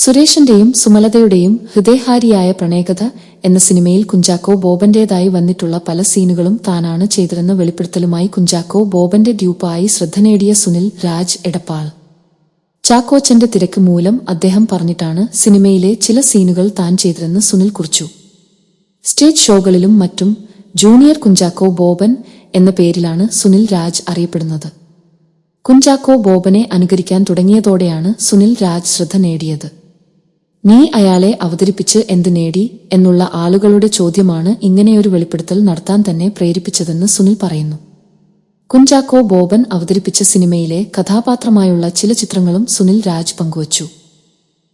സുരേഷിന്റെയും സുമലതയുടെയും ഹൃദയഹാരിയായ പ്രണയകഥ എന്ന സിനിമയിൽ കുഞ്ചാക്കോ ബോബന്റേതായി വന്നിട്ടുള്ള പല സീനുകളും താനാണ് ചെയ്തതെന്ന വെളിപ്പെടുത്തലുമായി കുഞ്ചാക്കോ ബോബന്റെ ഡ്യൂപ്പായി ശ്രദ്ധ നേടിയ സുനിൽ രാജ് എടപ്പാൾ. ചാക്കോച്ചന്റെ തിരക്ക് മൂലം അദ്ദേഹം പറഞ്ഞിട്ടാണ് സിനിമയിലെ ചില സീനുകൾ താൻ ചെയ്തതെന്ന് സുനിൽ കുറിച്ചു. സ്റ്റേജ് ഷോകളിലും മറ്റും ജൂനിയർ കുഞ്ചാക്കോ ബോബൻ എന്ന പേരിലാണ് സുനിൽ രാജ് അറിയപ്പെടുന്നത്. കുഞ്ചാക്കോ ബോബനെ അനുകരിക്കാൻ തുടങ്ങിയതോടെയാണ് സുനിൽ രാജ് ശ്രദ്ധ നേടിയത്. നീ അയാളെ അവതരിപ്പിച്ച് എന്ത് നേടി എന്നുള്ള ആളുകളുടെ ചോദ്യമാണ് ഇങ്ങനെയൊരു വെളിപ്പെടുത്തൽ നടത്താൻ തന്നെ പ്രേരിപ്പിച്ചതെന്ന് സുനിൽ പറയുന്നു. കുഞ്ചാക്കോ ബോബൻ അവതരിപ്പിച്ച സിനിമയിലെ കഥാപാത്രമായുള്ള ചില ചിത്രങ്ങളും സുനിൽ രാജ് പങ്കുവച്ചു.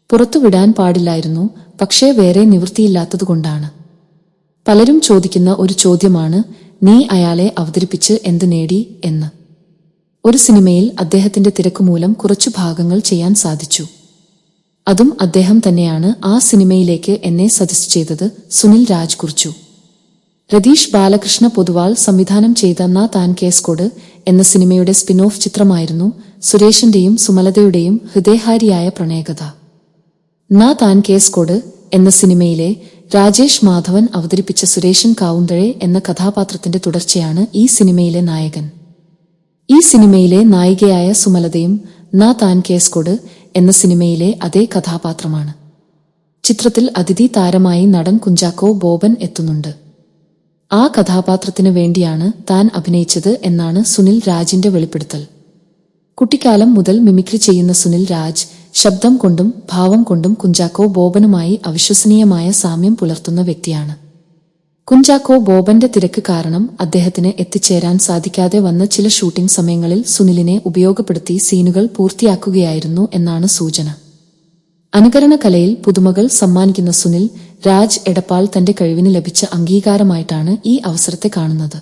പുറത്തുവിടാൻ പാടില്ലായിരുന്നു, പക്ഷേ വേറെ നിവൃത്തിയില്ലാത്തതുകൊണ്ടാണ്. പലരും ചോദിക്കുന്ന ഒരു ചോദ്യമാണ് നീ അയാളെ അവതരിപ്പിച്ച് എന്ത് നേടി എന്ന്. ഒരു സിനിമയിൽ അദ്ദേഹത്തിന്റെ തിരക്കുമൂലം കുറച്ചു ഭാഗങ്ങൾ ചെയ്യാൻ സാധിച്ചു. അതും അദ്ദേഹം തന്നെയാണ് ആ സിനിമയിലേക്ക് എന്നെ സജസ്റ്റ് ചെയ്തത്, സുനിൽ രാജ് കുറിച്ചു. രതീഷ് ബാലകൃഷ്ണ പൊതുവാൾ സംവിധാനം ചെയ്ത നാ താൻ കേസ്കോട് എന്ന സിനിമയുടെ സ്പിൻ ഓഫ് ചിത്രമായിരുന്നു സുരേഷിന്റെയും സുമലതയുടെയും ഹൃദയഹാരിയായ പ്രണയകഥ. നാ താൻ കേസ്കോട് എന്ന സിനിമയിലെ രാജേഷ് മാധവൻ അവതരിപ്പിച്ച സുരേഷൻ കാവുന്തഴെ എന്ന കഥാപാത്രത്തിന്റെ തുടർച്ചയാണ് ഈ സിനിമയിലെ നായകൻ. ഈ സിനിമയിലെ നായികയായ സുമലതയും നാ താൻ കേസ്കോട് എന്ന സിനിമയിലെ അതേ കഥാപാത്രമാണ്. ചിത്രത്തിൽ അതിഥി താരമായി നടൻ കുഞ്ചാക്കോ ബോബൻ എത്തുന്നുണ്ട്. ആ കഥാപാത്രത്തിനു വേണ്ടിയാണ് താൻ അഭിനയിച്ചത് എന്നാണ് സുനിൽ രാജിന്റെ വെളിപ്പെടുത്തൽ. കുട്ടിക്കാലം മുതൽ മിമിക്രി ചെയ്യുന്ന സുനിൽ രാജ് ശബ്ദം കൊണ്ടും ഭാവം കൊണ്ടും കുഞ്ചാക്കോ ബോബനുമായി അവിശ്വസനീയമായ സാമ്യം പുലർത്തുന്ന വ്യക്തിയാണ്. കുഞ്ചാക്കോ ബോബന്റെ തിരക്ക് കാരണം അദ്ദേഹത്തിന് എത്തിച്ചേരാൻ സാധിക്കാതെ വന്ന ചില ഷൂട്ടിംഗ് സമയങ്ങളിൽ സുനിലിനെ ഉപയോഗപ്പെടുത്തി സീനുകൾ പൂർത്തിയാക്കുകയായിരുന്നു എന്നാണ് സൂചന. അനുകരണ കലയിൽ പുതുമകൾ സമ്മാനിക്കുന്ന സുനിൽ രാജ് എടപ്പാൾ തന്റെ കഴിവിന് ലഭിച്ച അംഗീകാരമായിട്ടാണ് ഈ അവസരത്തെ കാണുന്നത്.